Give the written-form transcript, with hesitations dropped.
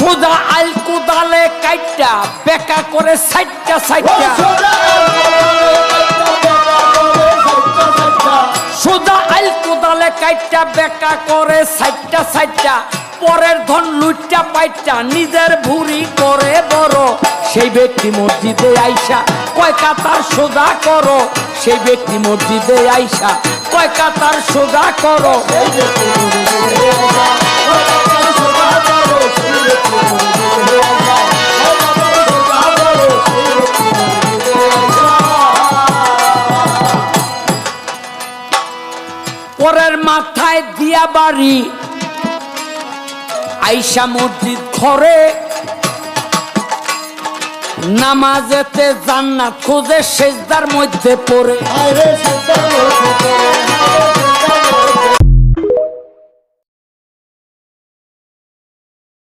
সোজা আল কোদালে কাইটা বেকা করে সাইটটা সাইটটা সোজা আল কোদালে কাইটা বেকা করে সাইটটা সাইটটা পরের ধন লুটটা পাইটা নিজের ভুরি করে বড় সেই ব্যক্তি মসজিদে আইসা কয় কাতার সোজা করো সেই ব্যক্তি মসজিদে আইসা কয় কাতার সোজা করো পরের মাথায় দিয়া বাড়ি আইসা মসজিদ ঘরে নামাজেতে জান্নাত খোঁজে সেজদার মধ্যে পড়ে